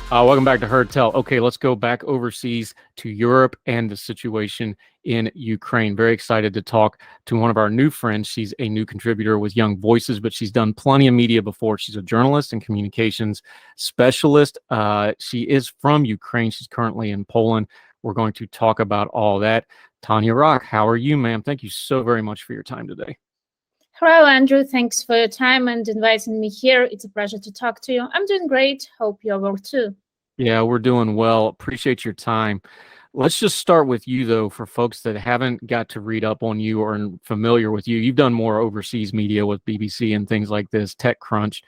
Welcome back to Heard Tell. Okay, let's go back overseas to Europe and the situation in Ukraine. Very excited to talk to one of our new friends. She's a new contributor with Young Voices, but she's done plenty of media before. She's a journalist and communications specialist. She is from Ukraine. She's currently in Poland. We're going to talk about all that. Tania Rak, how are you, ma'am? Thank you so very much for your time today. Hello, Andrew. Thanks for your time and inviting me here. It's a pleasure to talk to you. I'm doing great. Hope you're well too. Yeah, we're doing well. Appreciate your time. Let's just start with you, though, for folks that haven't got to read up on you or familiar with you. You've done more overseas media with BBC and things like this, TechCrunch.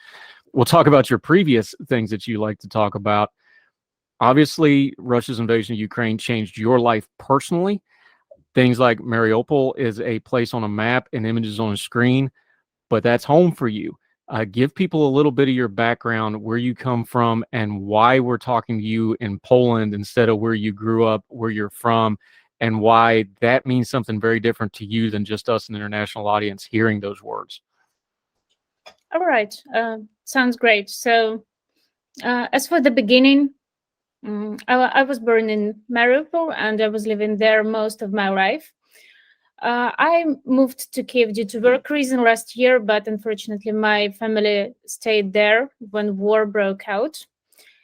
We'll talk about your previous things that you like to talk about. Obviously, Russia's invasion of Ukraine changed your life personally. Things like Mariupol is a place on a map and images on a screen, but that's home for you. Give people a little bit of your background, where you come from, and why we're talking to you in Poland instead of where you grew up, where you're from, and why that means something very different to you than just us, an international audience, hearing those words. All right. Sounds great. So as for the beginning, I was born in Mariupol and I was living there most of my life. I moved to Kiev due to work reason last year, but unfortunately my family stayed there when war broke out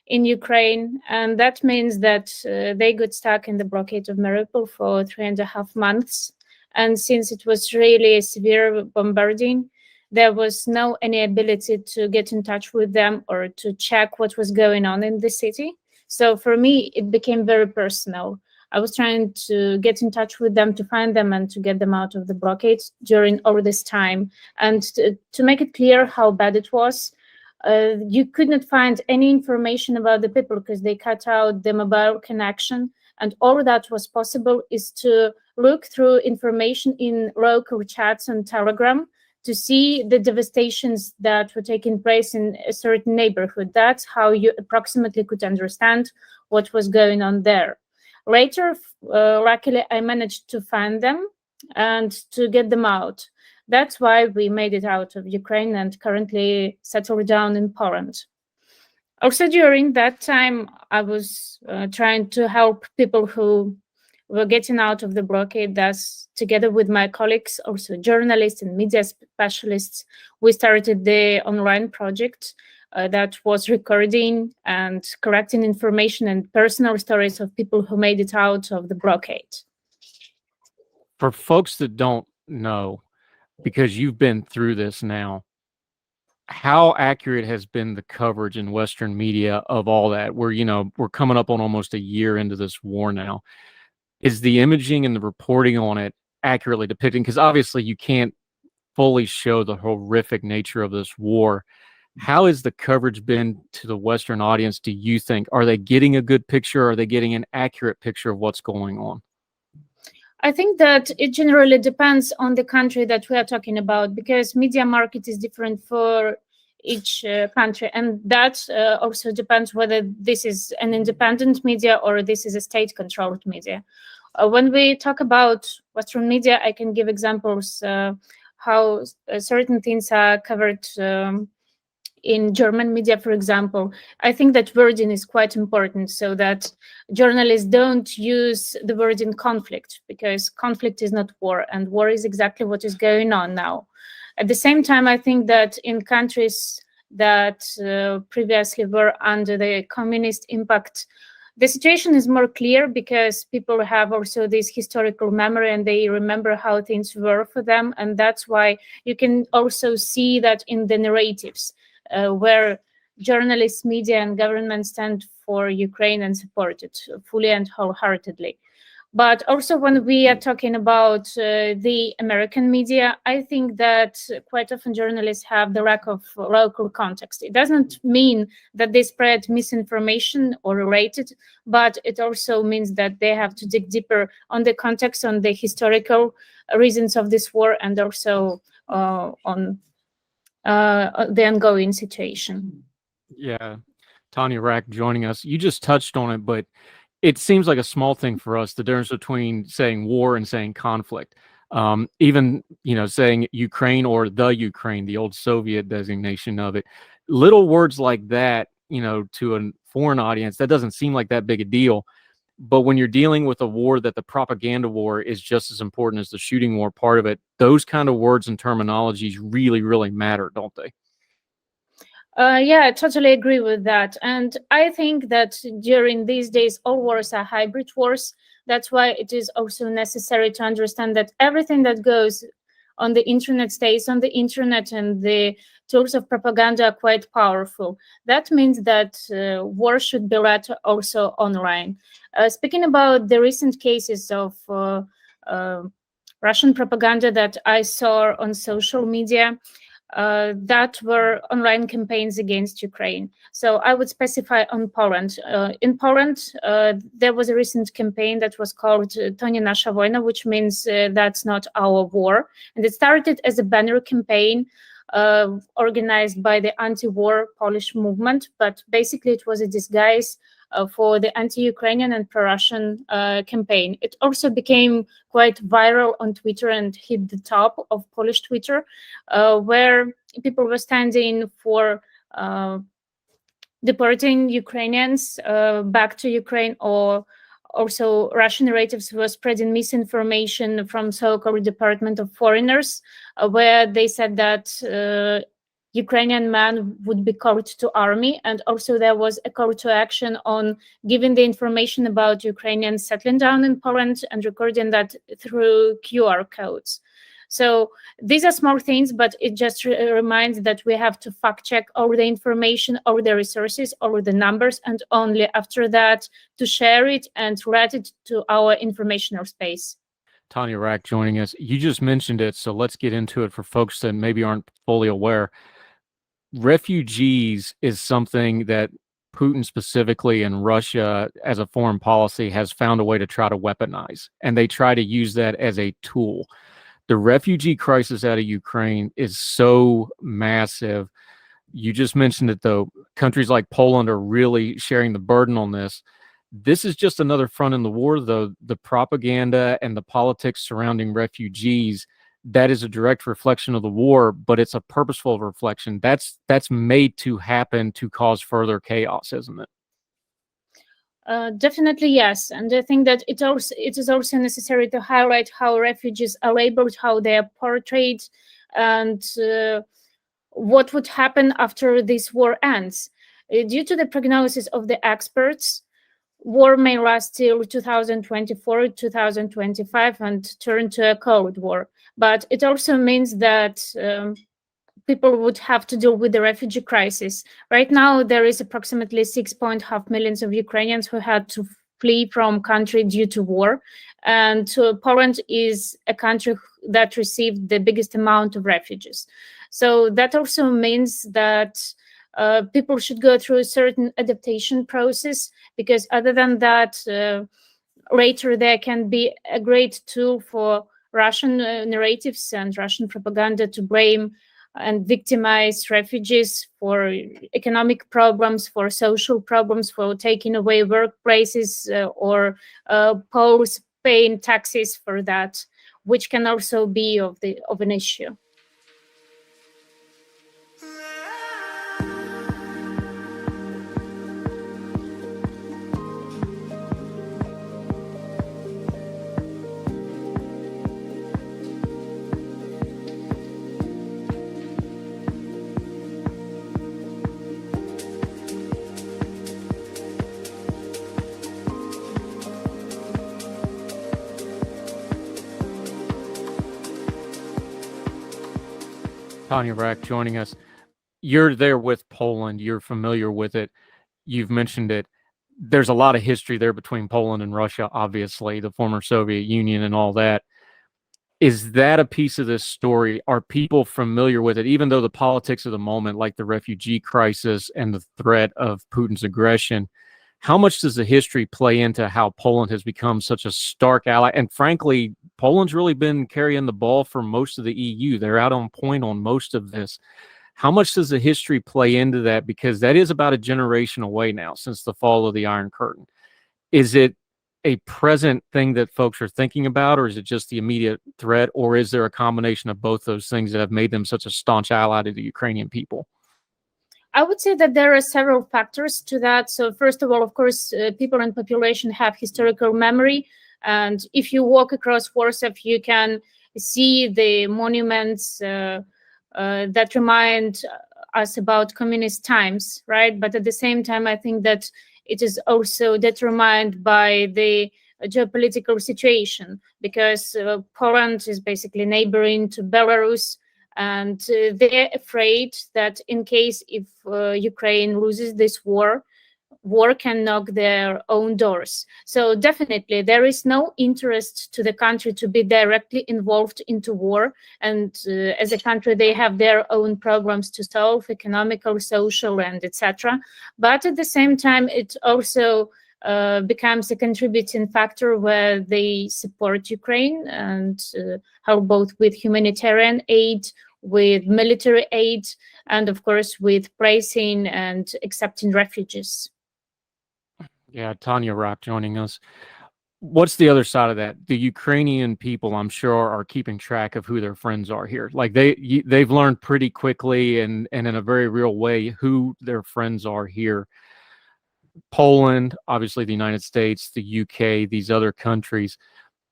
in Ukraine. And that means that they got stuck in the blockade of Mariupol for 3.5 months. And since it was really severe bombarding, there was no any ability to get in touch with them or to check what was going on in the city. So for me, it became very personal. I was trying to get in touch with them, to find them and to get them out of the blockade during all this time. And to make it clear how bad it was, you could not find any information about the people because they cut out the mobile connection. And all that was possible is to look through information in local chats on Telegram to see the devastations that were taking place in a certain neighborhood. That's how you approximately could understand what was going on there. Later, luckily, I managed to find them and to get them out. That's why we made it out of Ukraine and currently settled down in Poland. Also, during that time, I was trying to help people who were getting out of the blockade. Thus, together with my colleagues, also journalists and media specialists, we started the online project that was recording and collecting information and personal stories of people who made it out of the blockade. For folks that don't know, because you've been through this now, how accurate has been the coverage in Western media of all that? We're coming up on almost a year into this war now. Is the imaging and the reporting on it accurately depicting? Because obviously you can't fully show the horrific nature of this war. How has the coverage been to the Western audience, do you think? Are they getting a good picture? Are they getting an accurate picture of what's going on? I think that it generally depends on the country that we are talking about, because media market is different for each country. And that also depends whether this is an independent media or this is a state-controlled media. When we talk about Western media, I can give examples how certain things are covered in German media, for example. I think that wording is quite important so that journalists don't use the word in conflict, because conflict is not war, and war is exactly what is going on now. At the same time, I think that in countries that previously were under the communist impact, the situation is more clear because people have also this historical memory and they remember how things were for them. And that's why you can also see that in the narratives where journalists, media, and government stand for Ukraine and support it fully and wholeheartedly. But also when we are talking about the American media, I think that quite often journalists have the lack of local context. It doesn't mean that they spread misinformation or related, but it also means that they have to dig deeper on the context, on the historical reasons of this war, and also on the ongoing situation. Yeah, Tania Rak joining us. You just touched on it, but it seems like a small thing for us, the difference between saying war and saying conflict. Even, saying Ukraine or the Ukraine, the old Soviet designation of it. Little words like that, to a foreign audience, that doesn't seem like that big a deal. But when you're dealing with a war that the propaganda war is just as important as the shooting war part of it, those kind of words and terminologies really, really matter, don't they? Yeah, I totally agree with that. And I think that during these days, all wars are hybrid wars. That's why it is also necessary to understand that everything that goes on the internet stays on the internet, and the tools of propaganda are quite powerful. That means that war should be read also online. Speaking about the recent cases of Russian propaganda that I saw on social media, that were online campaigns against Ukraine. So I would specify on Poland. In Poland, there was a recent campaign that was called To nie nasza wojna, which means that's not our war. And it started as a banner campaign organized by the anti-war Polish movement, but basically it was a disguise for the anti-Ukrainian and pro-Russian campaign. It also became quite viral on Twitter and hit the top of Polish Twitter, where people were standing for deporting Ukrainians back to Ukraine, or also Russian narratives were spreading misinformation from so-called Department of Foreigners, where they said that Ukrainian man would be called to army, and also there was a call to action on giving the information about Ukrainians settling down in Poland and recording that through QR codes. So these are small things, but it just reminds that we have to fact check all the information, all the resources, all the numbers, and only after that to share it and write it to our informational space. Tania Rak joining us. You just mentioned it, so let's get into it for folks that maybe aren't fully aware. Refugees is something that Putin specifically and Russia as a foreign policy has found a way to try to weaponize, and they try to use that as a tool. The refugee crisis out of Ukraine is so massive. You just mentioned it, though. Countries like Poland are really sharing the burden on this. This is just another front in the war, though. The propaganda and the politics surrounding refugees, that is a direct reflection of the war, but it's a purposeful reflection. That's made to happen to cause further chaos, isn't it? Definitely, yes. And I think that it is also necessary to highlight how refugees are labeled, how they are portrayed, and what would happen after this war ends. Due to the prognosis of the experts, war may last till 2024, 2025, and turn to a Cold War. But it also means that people would have to deal with the refugee crisis. Right now, there is approximately 6.5 million of Ukrainians who had to flee from country due to war. And Poland is a country that received the biggest amount of refugees. So that also means that people should go through a certain adaptation process, because other than that, later there can be a great tool for Russian narratives and Russian propaganda to blame and victimize refugees for economic problems, for social problems, for taking away workplaces, or Poles paying taxes for that, which can also be of an issue. Tania Rak joining us. You're there with Poland. You're familiar with it. You've mentioned it. There's a lot of history there between Poland and Russia, obviously, the former Soviet Union and all that. Is that a piece of this story? Are people familiar with it, even though the politics of the moment, like the refugee crisis and the threat of Putin's aggression? How much does the history play into how Poland has become such a stark ally? And frankly, Poland's really been carrying the ball for most of the EU. They're out on point on most of this. How much does the history play into that? Because that is about a generation away now since the fall of the Iron Curtain. Is it a present thing that folks are thinking about, or is it just the immediate threat, or is there a combination of both those things that have made them such a staunch ally to the Ukrainian people? I would say that there are several factors to that. So first of all, of course, people and population have historical memory. And if you walk across Warsaw, you can see the monuments that remind us about communist times, right? But at the same time, I think that it is also determined by the geopolitical situation, because Poland is basically neighboring to Belarus, and they're afraid that in case if Ukraine loses this war can knock their own doors. So definitely there is no interest to the country to be directly involved into war. And as a country, they have their own programs to solve, economical, social, and etc. But at the same time, it also becomes a contributing factor where they support Ukraine and help both with humanitarian aid, with military aid, and of course with placing and accepting refugees. Yeah, Tania Rak joining us. What's the other side of that? The Ukrainian people, I'm sure, are keeping track of who their friends are here. Like they've learned pretty quickly and in a very real way who their friends are here. Poland, obviously the United States, the UK, these other countries.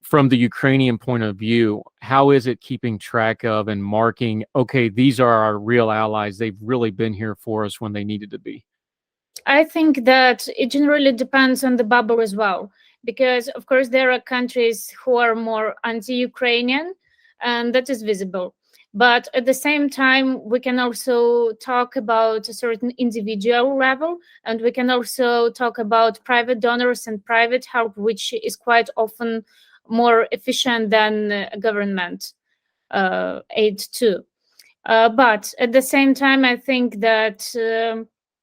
From the Ukrainian point of view, how is it keeping track of and marking, okay, these are our real allies. They've really been here for us when they needed to be? I think that it generally depends on the bubble as well, because of course there are countries who are more anti-Ukrainian, and that is visible. But at the same time, we can also talk about a certain individual level, and we can also talk about private donors and private help, which is quite often more efficient than government aid too. But at the same time, I think that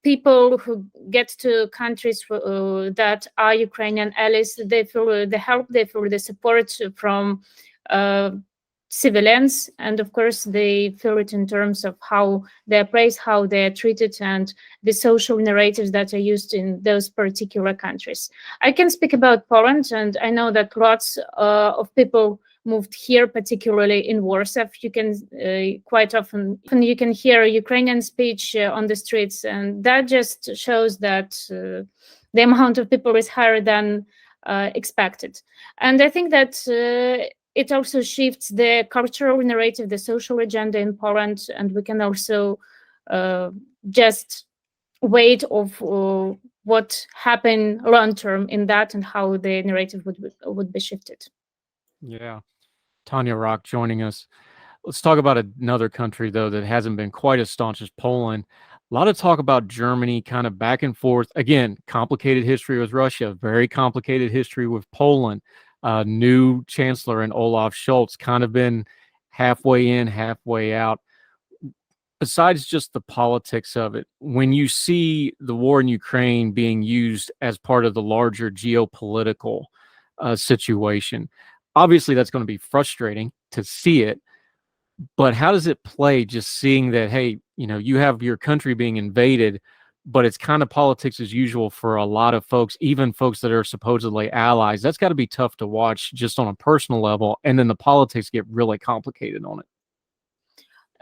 people who get to countries that are Ukrainian allies, they feel the help, they feel the support from civilians, and of course they feel it in terms of how they're praised, how they're treated, and the social narratives that are used in those particular countries. I can speak about Poland, and I know that lots of people moved here, particularly in Warsaw. You can quite often you can hear Ukrainian speech on the streets, and that just shows that the amount of people is higher than expected. And I think that it also shifts the cultural narrative, the social agenda in Poland, and we can also just wait of what happened long term in that and how the narrative would be shifted. Yeah. Tania Rak joining us. Let's talk about another country, though, that hasn't been quite as staunch as Poland. A lot of talk about Germany, kind of back and forth. Again, complicated history with Russia, very complicated history with Poland. New chancellor in Olaf Scholz, kind of been halfway in, halfway out. Besides just the politics of it, when you see the war in Ukraine being used as part of the larger geopolitical situation, obviously that's going to be frustrating to see it. But how does it play just seeing that, hey, you know, you have your country being invaded, but it's kind of politics as usual for a lot of folks, even folks that are supposedly allies? That's got to be tough to watch just on a personal level. And then the politics get really complicated on it.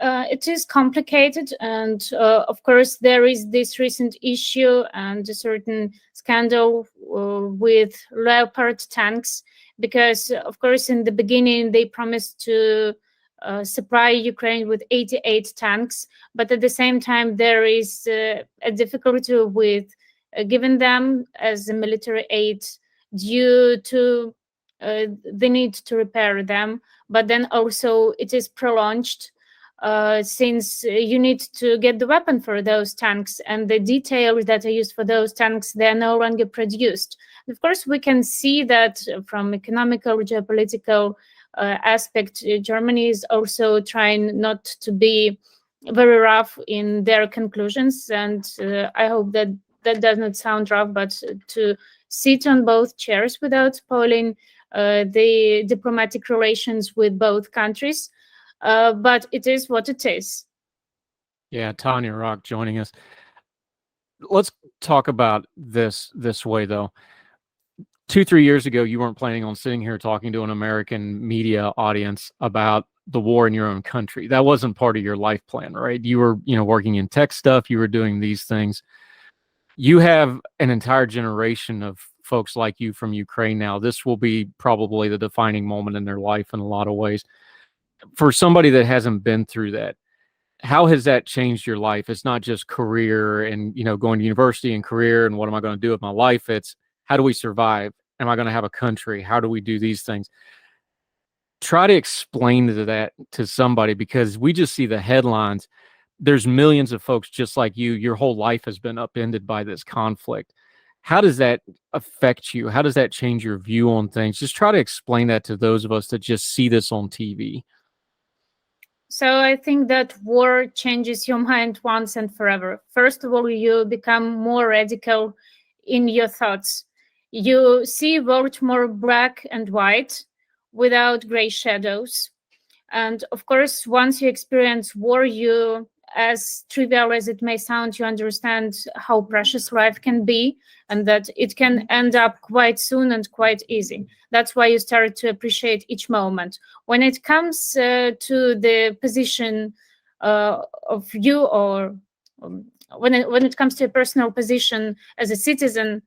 It is complicated, and of course there is this recent issue and a certain scandal with Leopard tanks, because of course in the beginning they promised to supply Ukraine with 88 tanks, but at the same time there is a difficulty with giving them as a military aid due to the need to repair them, but then also it is prolonged since you need to get the weapon for those tanks, and the details that are used for those tanks, they are no longer produced. And of course, we can see that from economical, geopolitical aspect, Germany is also trying not to be very rough in their conclusions. And I hope that that does not sound rough, but to sit on both chairs without spoiling the diplomatic relations with both countries. But it is what it is. Yeah, Tania Rak joining us. Let's talk about this way, though. 2-3 years ago, you weren't planning on sitting here talking to an American media audience about the war in your own country. That wasn't part of your life plan, right? You were, working in tech stuff, you were doing these things. You have an entire generation of folks like you from Ukraine now. This will be probably the defining moment in their life in a lot of ways. For somebody that hasn't been through that, how has that changed your life? It's not just career and, going to university and career and what am I going to do with my life? It's how do we survive? Am I going to have a country? How do we do these things? Try to explain that to somebody, because we just see the headlines. There's millions of folks just like you. Your whole life has been upended by this conflict. How does that affect you? How does that change your view on things? Just try to explain that to those of us that just see this on TV. So I think that war changes your mind once and forever. First of all, you become more radical in your thoughts. You see world more black and white without gray shadows. And of course, once you experience war, you, as trivial as it may sound, you understand how precious life can be and that it can end up quite soon and quite easy. That's why you start to appreciate each moment. When it comes to the position of you, or when it comes to a personal position as a citizen,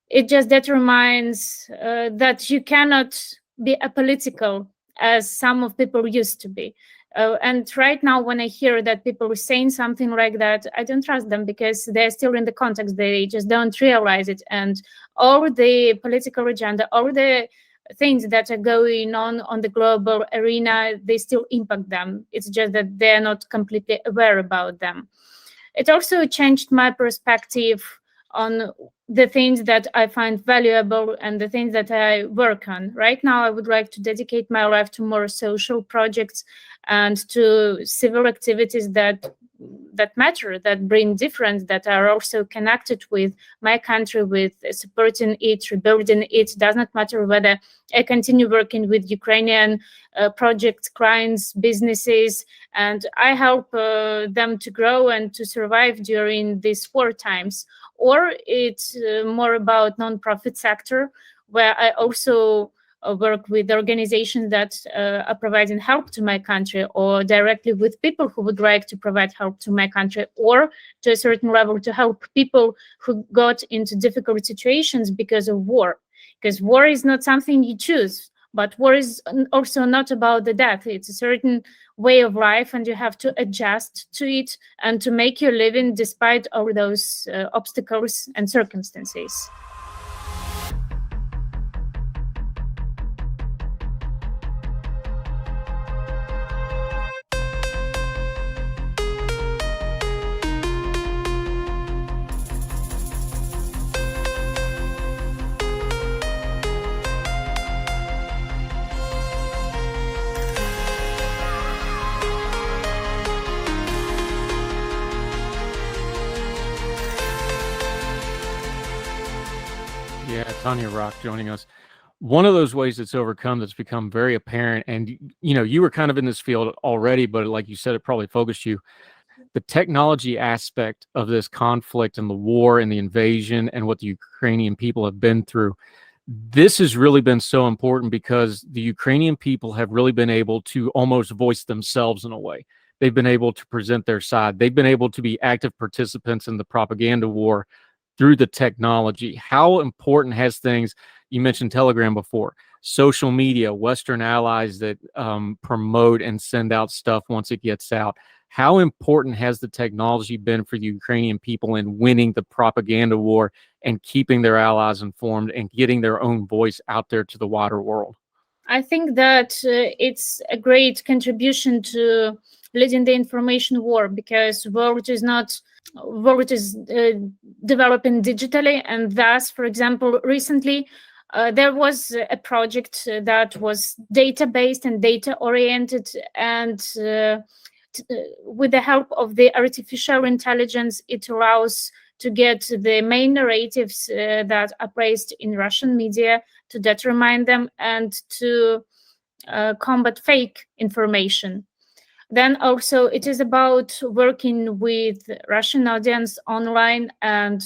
it just determines that you cannot be apolitical as some of people used to be. And right now, when I hear that people are saying something like that, I don't trust them, because they're still in the context. They just don't realize it. And all the political agenda, all the things that are going on the global arena, they still impact them. It's just that they're not completely aware about them. It also changed my perspective on the things that I find valuable and the things that I work on. Right now, I would like to dedicate my life to more social projects and to civil activities that matter, that bring difference, that are also connected with my country, with supporting it, rebuilding it. Does not matter whether I continue working with Ukrainian projects, clients, businesses, and I help them to grow and to survive during these war times, or it's more about non-profit sector, where I also work with organizations that are providing help to my country, or directly with people who would like to provide help to my country, or to a certain level to help people who got into difficult situations because of war. Because war is not something you choose, but war is also not about the death. It's a certain way of life, and you have to adjust to it and to make your living despite all those obstacles and circumstances. Yeah, Tania Rak joining us. One of those ways it's overcome that's become very apparent, and you were kind of in this field already, but like you said, it probably focused you. The technology aspect of this conflict and the war and the invasion and what the Ukrainian people have been through. This has really been so important because the Ukrainian people have really been able to almost voice themselves in a way. They've been able to present their side. They've been able to be active participants in the propaganda war through the technology. How important has things, you mentioned Telegram before, social media, Western allies that promote and send out stuff once it gets out. How important has the technology been for the Ukrainian people in winning the propaganda war and keeping their allies informed and getting their own voice out there to the wider world? I think that it's a great contribution to leading the information war, because world is developing digitally, and thus, for example, recently there was a project that was data-based and data-oriented, and with the help of the artificial intelligence, it allows to get the main narratives that are praised in Russian media, to determine them, and to combat fake information. Then also it is about working with Russian audience online and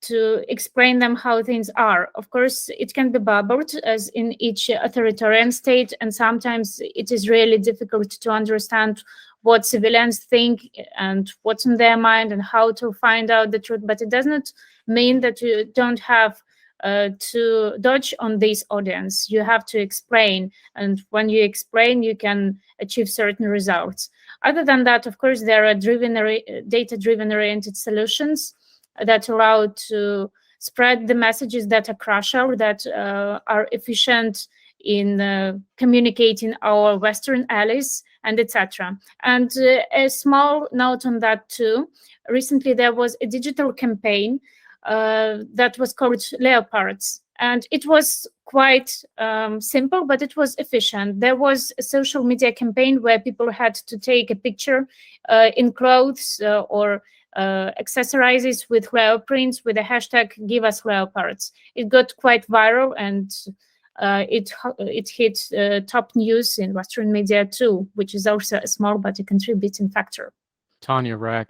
to explain them how things are. Of course, it can be bubbled as in each authoritarian state, and sometimes it is really difficult to understand what civilians think and what's in their mind and how to find out the truth. But it does not mean that you don't have to dodge on this audience. You have to explain, and when you explain, you can achieve certain results. Other than that, of course, there are data-driven oriented solutions that allow to spread the messages that are crucial, that are efficient in communicating our Western allies, and etc. And a small note on that too. Recently, there was a digital campaign that was called Leopards. And it was quite simple, but it was efficient. There was a social media campaign where people had to take a picture in clothes or accessorizes with leopard prints with the hashtag "Give Us Leopards." It got quite viral, and it hit top news in Western media too, which is also a small but a contributing factor. Tania Rak,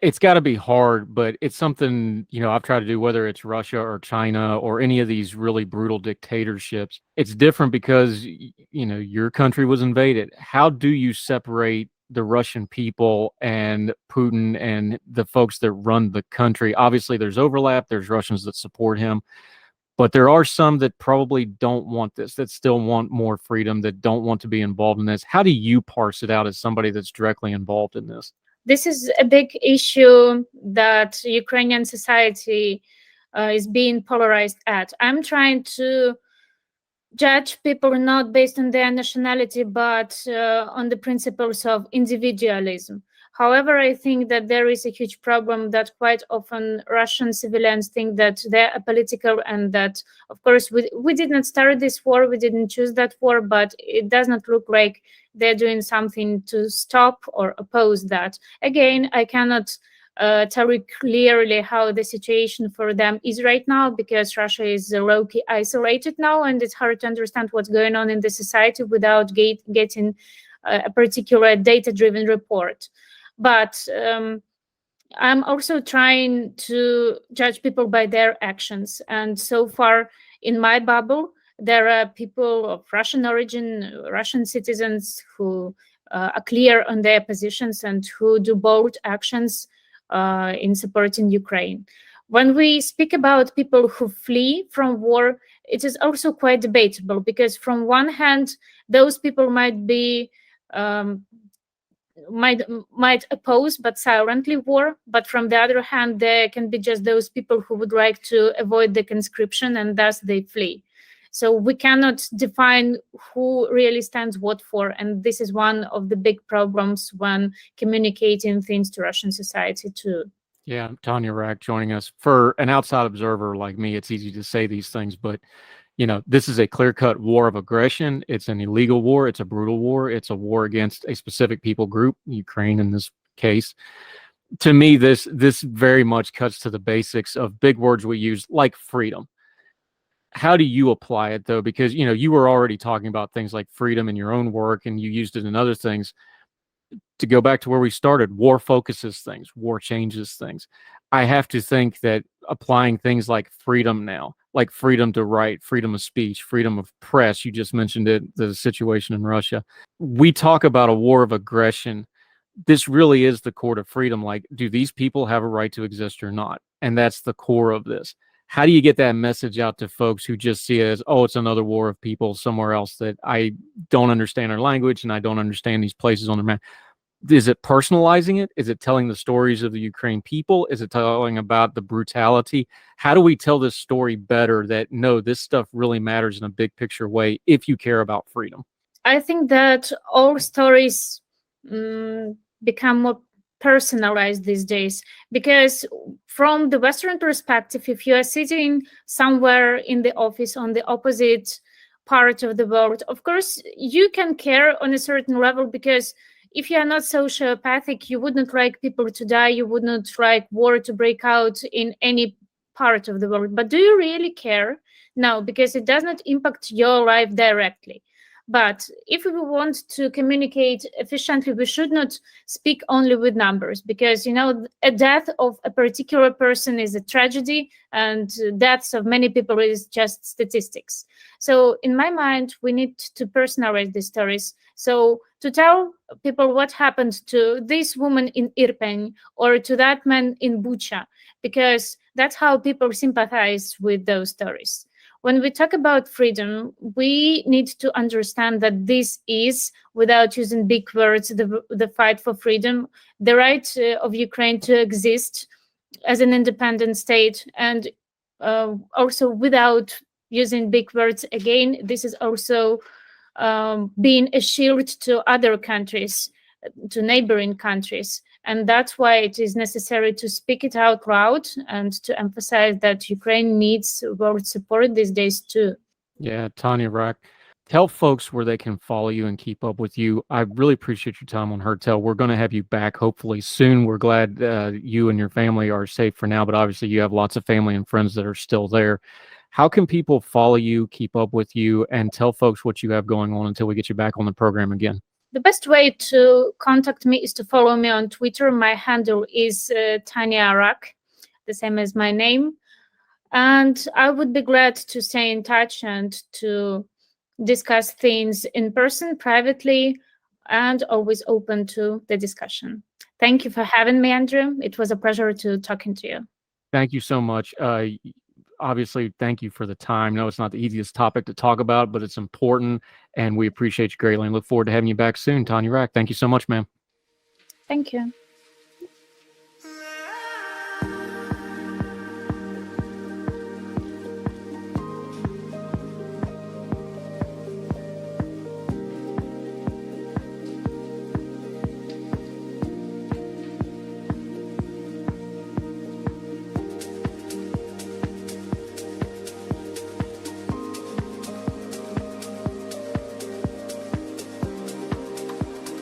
it's got to be hard, but it's something, I've tried to do, whether it's Russia or China or any of these really brutal dictatorships. It's different because, your country was invaded. How do you separate the Russian people and Putin and the folks that run the country? Obviously, there's overlap. There's Russians that support him, but there are some that probably don't want this, that still want more freedom, that don't want to be involved in this. How do you parse it out as somebody that's directly involved in this? This is a big issue that Ukrainian society is being polarized at. I'm trying to judge people not based on their nationality, but on the principles of individualism. However, I think that there is a huge problem that quite often Russian civilians think that they're apolitical, and that, of course, we did not start this war, we didn't choose that war, but it does not look like they're doing something to stop or oppose that. Again, I cannot tell you clearly how the situation for them is right now, because Russia is low-key isolated now, and it's hard to understand what's going on in the society without getting a particular data-driven report. But I'm also trying to judge people by their actions. And so far in my bubble, there are people of Russian origin, Russian citizens who are clear on their positions and who do bold actions in supporting Ukraine. When we speak about people who flee from war, it is also quite debatable, because from one hand, those people might be might oppose but silently war, but from the other hand, there can be just those people who would like to avoid the conscription, and thus they flee. So we cannot define who really stands what for, and this is one of the big problems when communicating things to Russian society too. Yeah, Tania Rak joining us. For an outside observer like me, it's easy to say these things, but this is a clear-cut war of aggression. It's an illegal war. It's a brutal war. It's a war against a specific people group, Ukraine in this case. To me, this very much cuts to the basics of big words we use, like freedom. How do you apply it, though? Because, you were already talking about things like freedom in your own work, and you used it in other things. To go back to where we started, war focuses things, war changes things. I have to think that applying things like freedom now, like freedom to write, freedom of speech, freedom of press, you just mentioned it, the situation in Russia. We talk about a war of aggression. This really is the core of freedom. Like, do these people have a right to exist or not? And that's the core of this. How do you get that message out to folks who just see it as, oh, it's another war of people somewhere else that I don't understand their language and I don't understand these places on their map? Is it personalizing it? Is it telling the stories of the Ukraine people? Is it telling about the brutality? How do we tell this story better that, no, this stuff really matters in a big picture way if you care about freedom? I think that all stories become more personalized these days, because from the Western perspective, if you are sitting somewhere in the office on the opposite part of the world, of course, you can care on a certain level, because if you are not sociopathic, you wouldn't like people to die, you wouldn't like war to break out in any part of the world. But do you really care? No, because it does not impact your life directly. But if we want to communicate efficiently, we should not speak only with numbers, because, a death of a particular person is a tragedy, and deaths of many people is just statistics. So in my mind, we need to personalize these stories. So to tell people what happened to this woman in Irpin or to that man in Bucha, because that's how people sympathize with those stories. When we talk about freedom, we need to understand that this is, without using big words, the fight for freedom, the right of Ukraine to exist as an independent state, and also without using big words again, this is also being a shield to other countries, to neighboring countries. And that's why it is necessary to speak it out loud and to emphasize that Ukraine needs world support these days too. Yeah, Tania Rak, tell folks where they can follow you and keep up with you. I really appreciate your time on Hertel. We're going to have you back hopefully soon. We're glad you and your family are safe for now, but obviously you have lots of family and friends that are still there. How can people follow you, keep up with you, and tell folks what you have going on until we get you back on the program again? The best way to contact me is to follow me on Twitter. My handle is Tania Rak, the same as my name. And I would be glad to stay in touch and to discuss things in person, privately, and always open to the discussion. Thank you for having me, Andrew. It was a pleasure to talking to you. Thank you so much. Obviously, thank you for the time. No, it's not the easiest topic to talk about, but it's important, and we appreciate you greatly and look forward to having you back soon. Tania Rak, thank you so much, ma'am. Thank you.